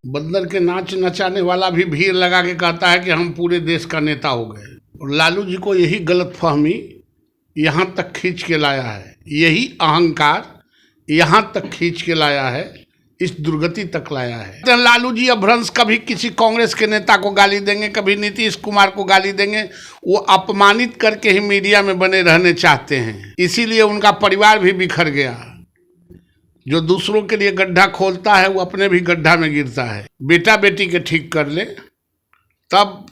बंदर के नाच नचाने वाला भी भीड़ लगा के कहता है कि हम पूरे देश का नेता हो गए। और लालू जी को यही गलतफहमी यहाँ तक खींच के लाया है, यही अहंकार यहाँ तक खींच के लाया है, इस दुर्गति तक लाया है। तो लालू जी अभ्रंश कभी किसी कांग्रेस के नेता को गाली देंगे, कभी नीतीश कुमार को गाली देंगे। वो अपमानित करके ही मीडिया में बने रहने चाहते हैं, इसीलिए उनका परिवार भी बिखर गया। जो दूसरों के लिए गड्ढा खोलता है वो अपने भी गड्ढा में गिरता है। बेटा बेटी के ठीक कर ले, तब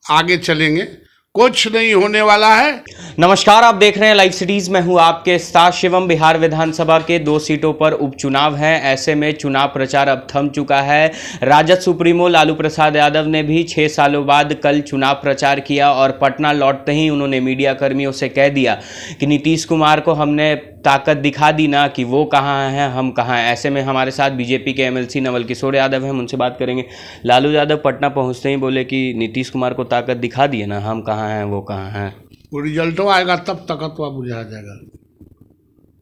आगे चलेंगे, कुछ नहीं होने वाला है। नमस्कार, आप देख रहे हैं लाइव सिटीज। मैं हूं आपके साथ शिवम। बिहार विधानसभा के 2 सीटों पर उपचुनाव हैं। ऐसे में चुनाव प्रचार अब थम चुका है। राजद सुप्रीमो लालू प्रसाद यादव ने भी 6 सालों बाद कल चुनाव प्रचार किया और पटना लौटते ही उन्होंने मीडिया कर्मियों से कह दिया कि नीतीश कुमार को हमने ताकत दिखा दी ना, कि वो कहाँ हैं हम कहाँ हैं। ऐसे में हमारे साथ बीजेपी के एमएलसी नवल किशोर यादव हैं, हम उनसे बात करेंगे। लालू यादव पटना पहुँचते ही बोले कि नीतीश कुमार को ताकत दिखा दी है ना, हम कहाँ हैं वो कहाँ हैं। वो रिजल्टों आएगा तब ताकतवा बुझा जाएगा।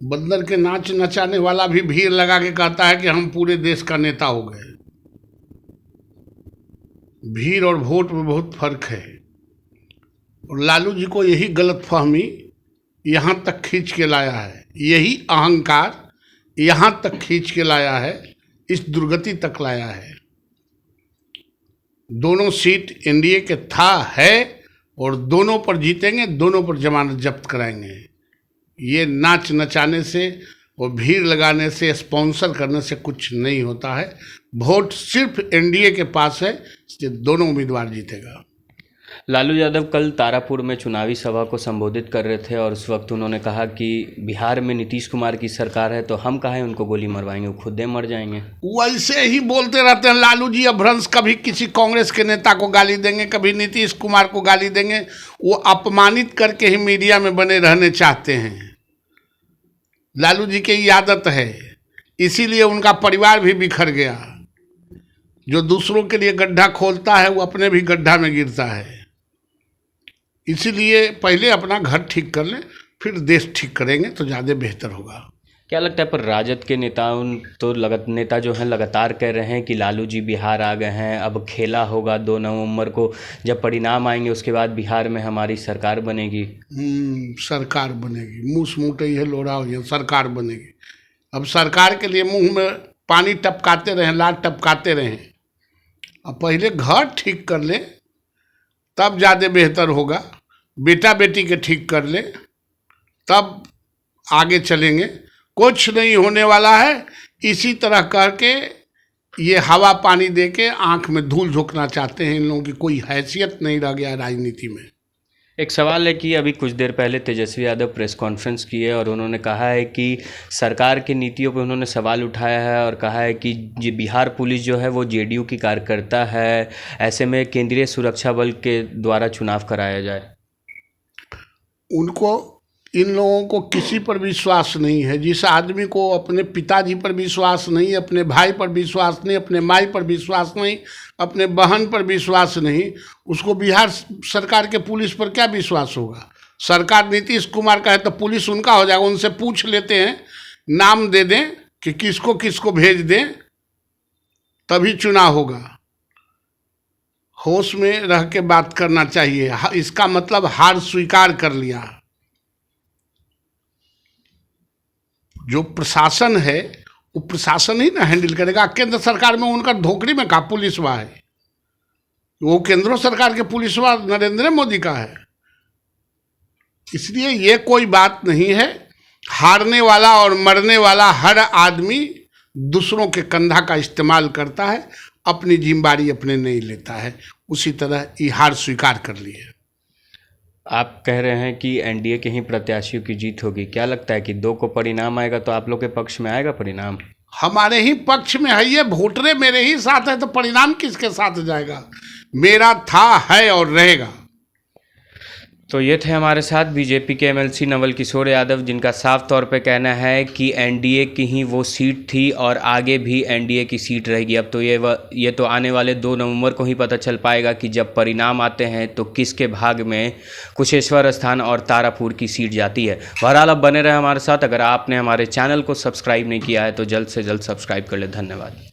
बंदर के नाच नचाने वाला भी भीड़ लगा के कहता है कि हम पूरे देश का नेता हो गए। भीड़ और वोट में बहुत फर्क है। और लालू जी को यही गलतफहमी यहाँ तक खींच के लाया है, यही अहंकार यहाँ तक खींच के लाया है, इस दुर्गति तक लाया है। दोनों सीट एनडीए के है और दोनों पर जीतेंगे, दोनों पर जमानत जब्त कराएंगे। ये नाच नचाने से और भीड़ लगाने से, स्पॉन्सर करने से कुछ नहीं होता है। वोट सिर्फ एनडीए के पास है, इसलिए दोनों उम्मीदवार जीतेगा। लालू यादव कल तारापुर में चुनावी सभा को संबोधित कर रहे थे और उस वक्त उन्होंने कहा कि बिहार में नीतीश कुमार की सरकार है तो हम काहे उनको गोली मरवाएंगे, वो खुद मर जाएंगे। वैसे ही बोलते रहते हैं लालू जी अभ्रंश, कभी किसी कांग्रेस के नेता को गाली देंगे, कभी नीतीश कुमार को गाली देंगे। वो अपमानित करके ही मीडिया में बने रहने चाहते हैं। लालू जी की आदत है, इसीलिए उनका परिवार भी बिखर गया। जो दूसरों के लिए गड्ढा खोलता है वो अपने भी गड्ढा में गिरता है। इसीलिए पहले अपना घर ठीक कर लें, फिर देश ठीक करेंगे तो ज़्यादा बेहतर होगा। क्या लगता है, पर राजद के नेता जो हैं लगातार कह रहे हैं कि लालू जी बिहार आ गए हैं, अब खेला होगा 2 नवंबर को, जब परिणाम आएंगे उसके बाद बिहार में हमारी सरकार बनेगी। सरकार बनेगी, मुँह मूटे है लोड़ा हो गया, सरकार बनेगी। अब सरकार के लिए मुंह में पानी टपकाते रहें, लाट टपकाते रहें। अब पहले घर ठीक कर ले, तब ज़्यादा बेहतर होगा। बेटा बेटी के ठीक कर ले, तब आगे चलेंगे, कुछ नहीं होने वाला है। इसी तरह करके ये हवा पानी दे के आँख में धूल झोंकना चाहते हैं। इन लोगों की कोई हैसियत नहीं रह गया राजनीति में। एक सवाल है कि अभी कुछ देर पहले तेजस्वी यादव प्रेस कॉन्फ्रेंस की है और उन्होंने कहा है कि सरकार की नीतियों पर उन्होंने सवाल उठाया है और कहा है कि ये बिहार पुलिस जो है वो जेडीयू की कार्यकर्ता है, ऐसे में केंद्रीय सुरक्षा बल के द्वारा चुनाव कराया जाए। उनको, इन लोगों को किसी पर विश्वास नहीं है। जिस आदमी को अपने पिताजी पर विश्वास नहीं, अपने भाई पर विश्वास नहीं, अपने माई पर विश्वास नहीं, अपने बहन पर विश्वास नहीं, उसको बिहार सरकार के पुलिस पर क्या विश्वास होगा। सरकार नीतीश कुमार का है तो पुलिस उनका हो जाएगा। उनसे पूछ लेते हैं, नाम दे दें कि किसको किसको भेज दें, तभी चुनाव होगा। होश में रह के बात करना चाहिए। इसका मतलब हार स्वीकार कर लिया। जो प्रशासन है वो प्रशासन ही ना हैंडल करेगा। केंद्र सरकार में उनका धोखड़ी में का पुलिसवा है, वो केंद्र सरकार के पुलिसवा नरेंद्र मोदी का है। इसलिए ये कोई बात नहीं है। हारने वाला और मरने वाला हर आदमी दूसरों के कंधा का इस्तेमाल करता है, अपनी जिम्मेदारी अपने नहीं लेता है। उसी तरह ये हार स्वीकार कर ली है। आप कह रहे हैं कि एनडीए के ही प्रत्याशियों की जीत होगी। क्या लगता है कि 2 को परिणाम आएगा तो आप लोग के पक्ष में आएगा परिणाम? हमारे ही पक्ष में है। ये वोटरे मेरे ही साथ है तो परिणाम किसके साथ जाएगा। मेरा था, है और रहेगा। तो ये थे हमारे साथ बीजेपी के एमएलसी नवल किशोर यादव, जिनका साफ तौर पे कहना है कि एनडीए की ही वो सीट थी और आगे भी एनडीए की सीट रहेगी। अब तो ये तो आने वाले 2 नवंबर को ही पता चल पाएगा कि जब परिणाम आते हैं तो किसके भाग में कुशेश्वर स्थान और तारापुर की सीट जाती है। बहरहाल अब बने रहे हमारे साथ। अगर आपने हमारे चैनल को सब्सक्राइब नहीं किया है तो जल्द से जल्द सब्सक्राइब कर ले। धन्यवाद।